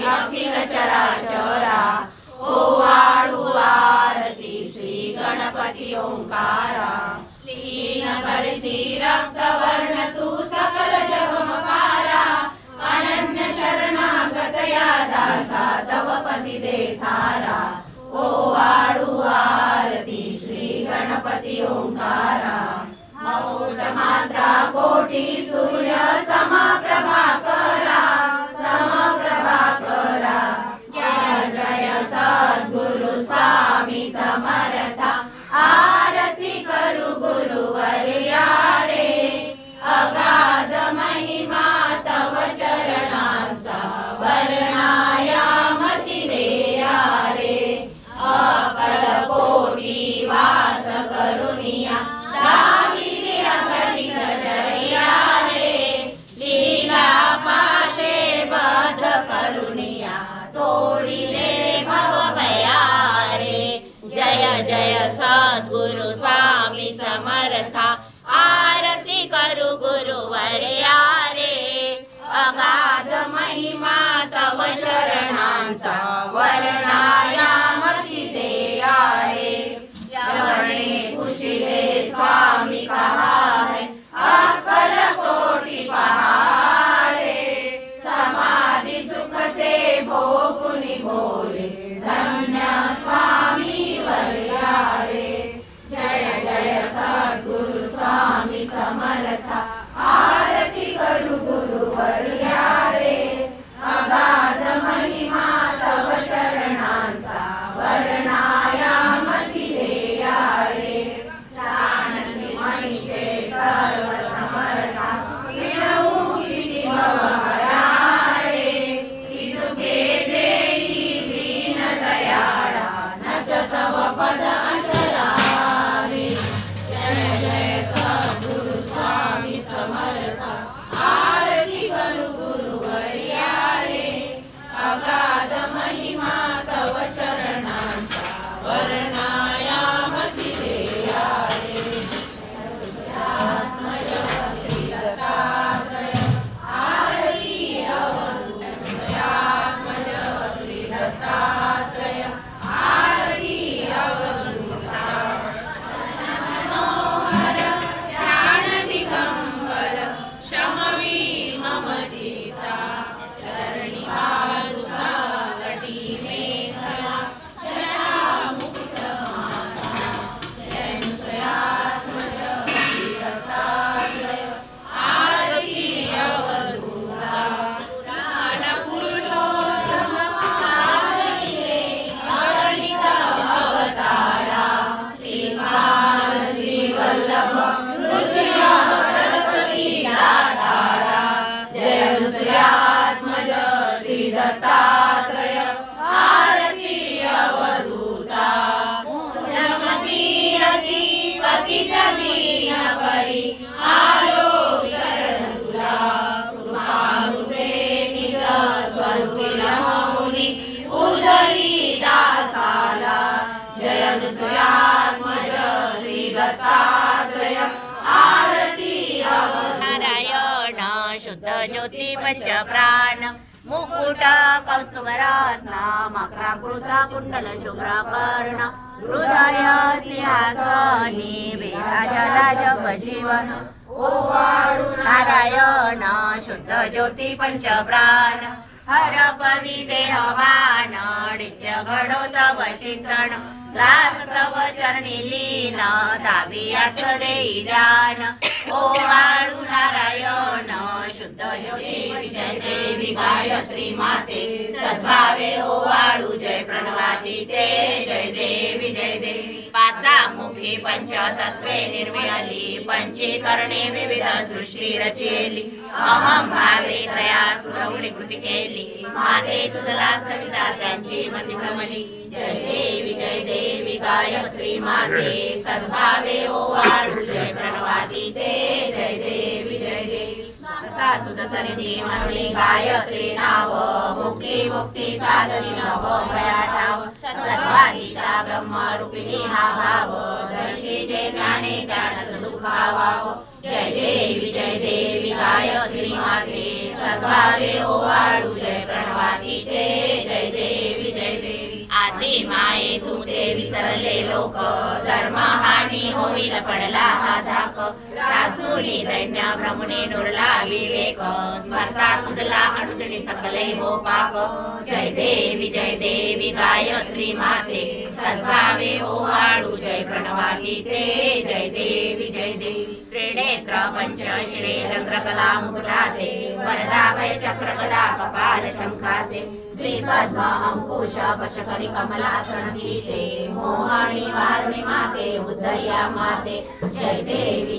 अखिल चराचरा ओवाळू आरती श्री गणपती ओंकारा लीन करसी रक्त वर्ण तू सकल जगमकारा अनन्य शरणागत या दासा तव पदी दे थारा ओवाळू आरती श्री गणपती ओंकारा मौट मात्रा कोटी सूर्य समप्रभाकरा समप्रभाकरा जय जय सद्गुरु स्वामी समर्था आरती करू गुरुवर्या रे अगाध महिमा तव चरणांचा वर्णायामती देया रे अकल कोटी वास करुनिया जय सद्गुरु स्वामी समर्था आरती करू गुरुवर्या रे अगाध महिमा तव चरणांचा वर्णायामती देया रे यवने कुशिले स्वामी कहा है अकल कोटि पहारे समाधि सुख ते भोगुनि बोले धन्य स्वामी वर्या रे जय जय सद्गुरु स्वामी समर्था आरती करू गुरुवर्या रे अगाध महिमा तव चरणांचा वर्णायामती देया रे जानसी मणीचे सर्व समर्था विणवू किती भवहरा रे इतुके देई दीन दयाळा नच तव पद अंतरा रे जय जय सद्गुरु स्वामी समर्था आरती करू गुरुवर्या रे अगाध महिमा तव चरणांचा वर्णायामती देया रे आत्मज श्री दत्तात्रय आरती आत्मज श्री दत्तात्रय आरती मनोहर ध्यान दिगंबर शमवी मम चिता चरणी पादुका लटी मेखला जटा मुकुट माता जयंसयात्मज श्री दत्तात्रय आरती अवधूता पुराण पुरुषोत्तम आदरिले अगणित अवतारा श्रीपाद श्रीवल्लभ नृसिंह सरस्वती दातारा जयंसयात्मज श्री दत्तात्रय आरती अवधूता पूर्णमती अति पतित दीन परी आलो शरण तुला कृपामृते निज स्वरूपी रमौली उदरी दासाला जयंसयात्मज श्री दत्तात्रय आरती नारायण शुद्ध ज्योती पंच प्राण मुकुट कौस्तुभरत्न मकराकृता कुंडल शुभ्रकर्ण हृदय सिंहासनी विराजला जगजीवन ओवाळू नारायण शुद्ध ज्योती पंच प्राण हर पवी देहवान नित्य घडो तव चिंतन लास तव चरणी लीन दावियाच देई ध्यान ओवाळू नारायण शुद्ध ज्योती विजय देवी गायत्री माते सद्भावे ओवाळू जय प्रणवाती ते जय देवी पाचा मुखी पंचतत्वे निर्व्याली पंचीकरणे विविध सृष्टी रचेली अहम भावे तया सुरवणी कृती केली माते तुझला सविता त्यांची मती भ्रमली जय देवी गायत्री माते सद्भावे ओवाळू जय प्रणवाती ते जय देवी आता तुझ तरी ती म्हणली गायत्री नाव मुक्ती मुक्ती साधनी नव भयाठाव सद्भागीचा ब्रह्मरूपिणी हा भाव धरती जे ज्ञाने त्यानच दुःखावाव जय देवी गायत्री माते सद्भावे ओवाळू जय प्रणवाती ते जय देवी आदी माये तू ते विसरले लोक धर्महानी होईल पडला हा धाक रासुनी दैन्य भ्रमणे नुरला विवेक स्मरता तुझला अनुदनी सकले हो पाक जय देवी गायत्री माते सद्भावे ओवाळू जय प्रणवाती ते जय देवी त्रिनेत्र पंचशिरे चंद्रकला मुकुटाते वरदाभय चक्र गदा कपाल शंखाते द्विपद्म अंकुश पशकरी कमलासन सीते मोहनी वारुणी माते उद्धर्या माते जय देवी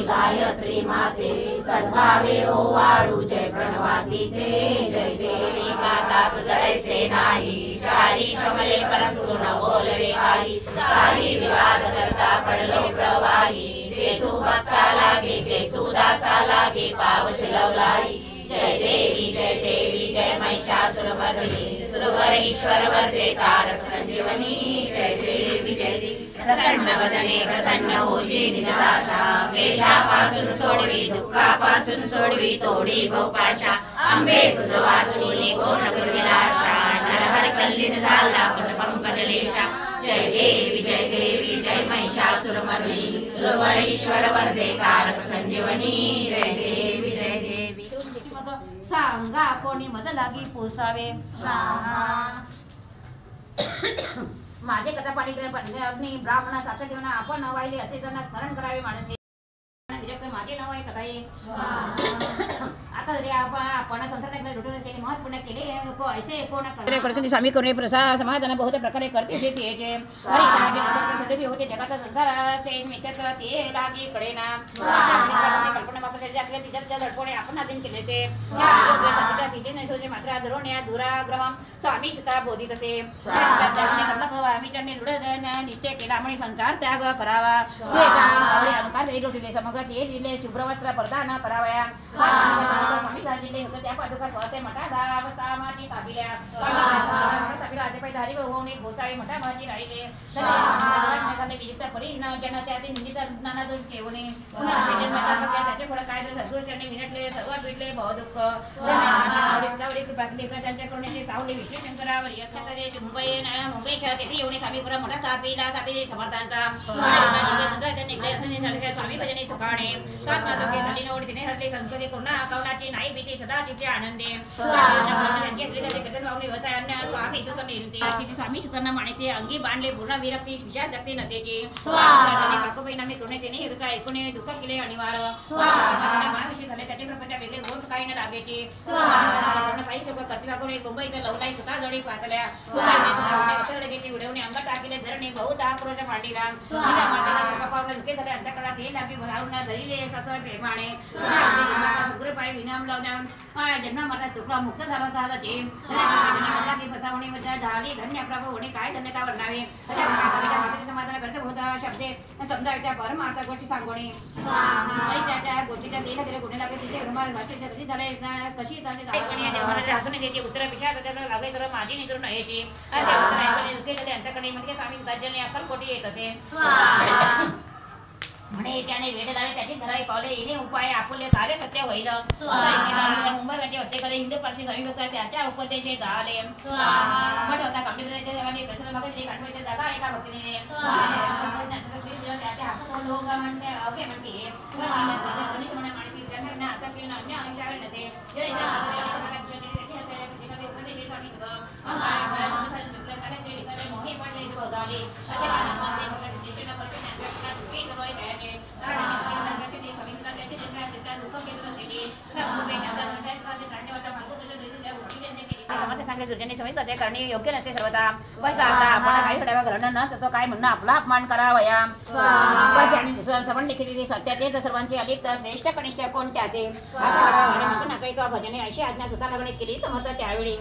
गायत्री माते सद्भावे ओवाळू जय प्रणवाती ते जय देवी माता तुझे नाही चारी शमले परंतु न बोलवे काही सारी विवाद करता पडलो प्रवाही ते तू भक्ता लागे ते तू दासा लागे पावश लवलाई जय देवी जय महिषासुरमर्दिनी सुरवर ईश्वर वर्धे तारक संजीवनी जय देवी प्रसन्न वदने प्रसन्न होशी निजदासा वेशापासून सोडवी दुःखापासून सोडवी तोडी भवपाशा अंबे तुझ वाचुली कोण विलाशा नरहर कल्लीन झाला पदपंकजलेशा जय देवी जय महिषासुरमर्दिनी सुरवर ईश्वर वर्धे तारक संजीवनी जय देवी सांगा कोणी मद लागी पोसावे माझे कथा पाणी अग्नी ब्राह्मणा साक्ष ठेवणा आपण वाहिले असे त्यांना स्मरण करावे माणसे माझे नाव आहे कथा आता जरी आपण संसारात लुटून केले महत्वपूर्ण केले ऐसे कोण करते स्वामी करुणे प्रसाद समाधान बहुत प्रकारे करते सदैव होते जगाचा संसाराचे मित्र ते लागी कडेना कल्पना तिच्या धडपणे आपण अधीन केलेसे तिचे नैसोजे मात्र धरून दुराग्रह स्वामी सुद्धा बोधित असे निश्चय केला म्हणे संसार त्याग करावा समग्र ते दिले शुभ्रवस्त्र प्रदान करावया स्वामी दिले होते त्या पादुका स्वतः मठा धावसामाची कापिल्या असे पाहिजे हरी होणे घोसाळे मठा भाजी राहिले विजित परी जन त्याचे निंदित ज्ञाना दोष ठेवणे त्याचे फळ काय तर सद्गुरूचरणी विनटले सर्वात भेटले बहुदुःख कृपा केली त्यांच्या करुणेचे सावली विष्णू शंकरावर यश मुंबई शहर तेथे येऊन स्वामीपुरा मोठा स्थापिला साठी समर्थांचा स्वामी भजने सुखाणे झाली नवड तिने हरले संस्कृती पूर्ण कवनाची नाही भीती सदा तिचे आनंदे व्यवसायांना स्वामी सुत मिळते स्वामी सुतांना मानिते अंगी बांधले पूर्ण विरक्ती विचार शक्ती नसेची काकोबाईनामी करुणेने हृदय ऐकून दुःख केले अनिवार्य मानविषयी झाले त्याचे प्रपंच वेगळे गोष्ट काही न लागायची पाहिजे करती लागून मुंबई तर लवलाई स्वतः जडी पातल्या उडवणे अंग टाकले धरणे बहुत आक्रोश मांडीला दुखे झाले अंतकाळात हे लागी भरावून धरिले ससर प्रेमाने पाय विनाम लावण्या जन्म मला चुकला मुक्त झाला साधते फसावणी झाली धन्य प्रभू होणे काय धन्यता वर्णावे समाधान करते बहुत शब्दे समजावे त्या परमार्थ गोष्टी सांगणे आणि त्याच्या गोष्टीच्या देह गेले कुठे लागले तिथे भाषेचे झाले कशी असून त्याची उत्तर विचार लागले तर माझी निद्र नयेची अंतकडे म्हणजे स्वामी सुधाजने अक्कलकोटी येत असे म्हणे त्याने वेळ लावले त्याची घराई पावले येणे उपाय आपुले कार्य सत्य होईल मुंबई घाटी हस्तेकडे हिंदू पारशी स्वामी भक्त त्याच्या उपदेशे झाले मठ होता कामदेव प्रसन्न भगत आठवड्याच्या जागा एका भक्तीने त्याच्या हातात लोक म्हणते अगे म्हणते माणसी त्यांना असं केलं अन्य अंशावर नसे उपदेश स्वामी मोही पडले बघाले करणे योग्य नसे सर्वता पण आपण काही घडावा घडणं न तो काय म्हणणं आपला अपमान करावया पण लिखित सत्य ते सर्वांची अलिप्त श्रेष्ठ कनिष्ठ कोण त्या ते भजने अशी आज्ञा स्वतः लग्न केली समर्थ त्यावेळी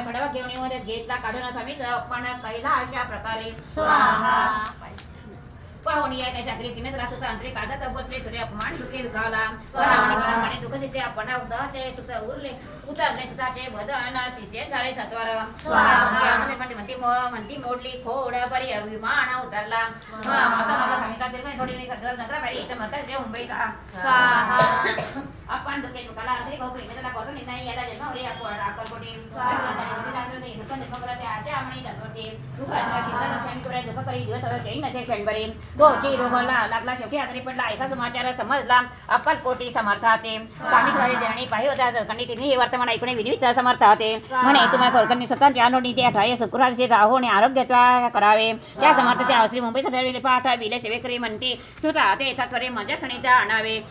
घडावा घेऊन घेतला काढून स्वामीचा अपमान कैला अशा प्रकारे पाहुणी आहे त्या चाकरी तिने त्रास होता अंतरे कागद बसले तुरे अपमान दुखे दुखावला पाहुणी घरा म्हणे दुःख दिसे आपण उदाचे सुत उरले उतरले सुताचे बदन सिचे झाले सत्वर म्हणती मोडली खोड बरी अभिमान उतरला असं मग सांगितलं तरी पण थोडी नकरा बाई इथं म्हणतात रे मुंबईचा आपण दुखे दुखाला असरी खोकली त्याला करून नाही याला जन्मवली आपण अक्कलकोटी दुःख दुःख त्या आम्ही जातो दुःख करी दिवस चैन नसे क्षणभरी तो की रोगला लागला शेवटी आतरी पडला ऐसा समाचार समजला अक्कलकोटी समर्थ होते कामेश्वरी देणी पाहि होता कणी तिने वर्तमान ऐकणे विनिवित समर्थ होते म्हणे तुम्हाला कोरकनी स्वतःच्या नोंदी ते अठाये शुक्रवारचे राहो आणि आरोग्याचा करावे त्या समर्थ त्या श्री मुंबईचा ठरविले पाठ विले सेवेकरी म्हणते स्वतः ते येतात त्वरे माझ्या सणीत आणावे.